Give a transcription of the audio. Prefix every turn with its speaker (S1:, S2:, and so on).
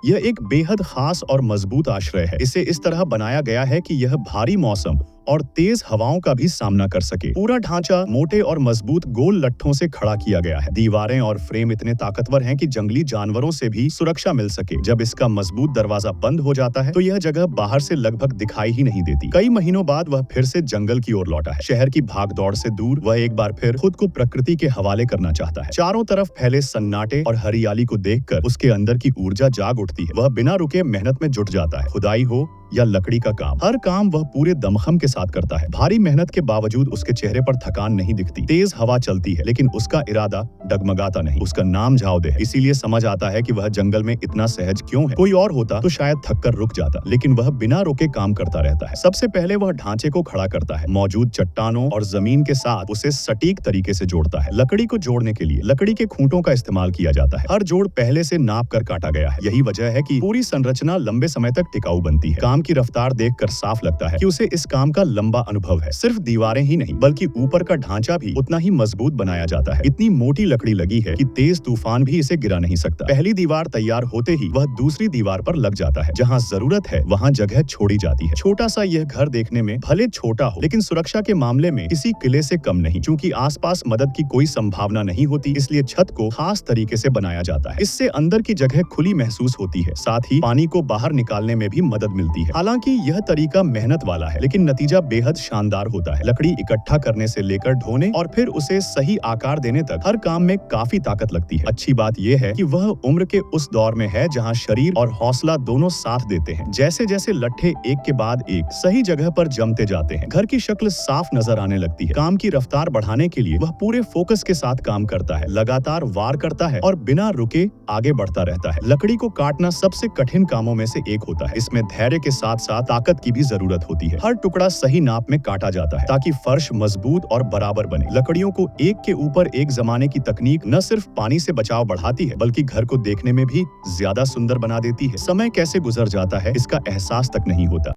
S1: यह एक बेहद खास और मजबूत आश्रय है। इसे इस तरह बनाया गया है कि यह भारी मौसम और तेज हवाओं का भी सामना कर सके। पूरा ढांचा मोटे और मजबूत गोल लट्ठों से खड़ा किया गया है। दीवारें और फ्रेम इतने ताकतवर हैं कि जंगली जानवरों से भी सुरक्षा मिल सके। जब इसका मजबूत दरवाजा बंद हो जाता है तो यह जगह बाहर से लगभग दिखाई ही नहीं देती। कई महीनों बाद वह फिर से जंगल की ओर लौटा है। शहर की भागदौड़ से दूर वह एक बार फिर खुद को प्रकृति के हवाले करना चाहता है। चारों तरफ फैले सन्नाटे और हरियाली को देखकर उसके अंदर की ऊर्जा जाग उठती है। वह बिना रुके मेहनत में जुट जाता है। खुदाई हो या लकड़ी का काम, हर काम वह पूरे दमखम के साथ करता है। भारी मेहनत के बावजूद उसके चेहरे पर थकान नहीं दिखती। तेज हवा चलती है लेकिन उसका इरादा डगमगाता नहीं। उसका नाम झावदे है, इसीलिए समझ आता है कि वह जंगल में इतना सहज क्यों है। कोई और होता तो शायद थककर रुक जाता, लेकिन वह बिना रुके काम करता रहता है। सबसे पहले वह ढांचे को खड़ा करता है। मौजूद चट्टानों और जमीन के साथ उसे सटीक तरीके से जोड़ता है। लकड़ी को जोड़ने के लिए लकड़ी के खूंटों का इस्तेमाल किया जाता है। हर जोड़ पहले से नाप कर काटा गया है। यही वजह है कि पूरी संरचना लंबे समय तक टिकाऊ बनती है। काम की रफ्तार देखकर साफ लगता है कि उसे इस काम का लंबा अनुभव है। सिर्फ दीवारें ही नहीं बल्कि ऊपर का ढांचा भी उतना ही मजबूत बनाया जाता है। इतनी मोटी लकड़ी लगी है कि तेज तूफान भी इसे गिरा नहीं सकता। पहली दीवार तैयार होते ही वह दूसरी दीवार पर लग जाता है। जहाँ जरूरत है वहाँ जगह छोड़ी जाती है। छोटा सा यह घर देखने में भले छोटा हो लेकिन सुरक्षा के मामले में किसी किले से कम नहीं। क्योंकि आसपास मदद की कोई संभावना नहीं होती, इसलिए छत को खास तरीके से बनाया जाता है। इससे अंदर की जगह खुली महसूस होती है। साथ ही पानी को बाहर निकालने में भी मदद मिलती है। हालांकि यह तरीका मेहनत वाला है लेकिन नतीजा बेहद शानदार होता है। लकड़ी इकट्ठा करने से लेकर ढोने और फिर उसे सही आकार देने तक हर काम में काफी ताकत लगती है। अच्छी बात यह है कि वह उम्र के उस दौर में है जहां शरीर और हौसला दोनों साथ देते हैं। जैसे जैसे लट्ठे एक के बाद एक सही जगह पर जमते जाते हैं, घर की शक्ल साफ नजर आने लगती है। काम की रफ्तार बढ़ाने के लिए वह पूरे फोकस के साथ काम करता है, लगातार वार करता है और बिना रुके आगे बढ़ता रहता है। लकड़ी को काटना सबसे कठिन कामों में से एक होता है। इसमें धैर्य के साथ साथ ताकत की भी जरूरत होती है। हर टुकड़ा सही नाप में काटा जाता है ताकि फर्श मजबूत और बराबर बने। लकड़ियों को एक के ऊपर एक जमाने की तकनीक न सिर्फ पानी से बचाव बढ़ाती है बल्कि घर को देखने में भी ज्यादा सुंदर बना देती है। समय कैसे गुजर जाता है इसका एहसास तक नहीं होता।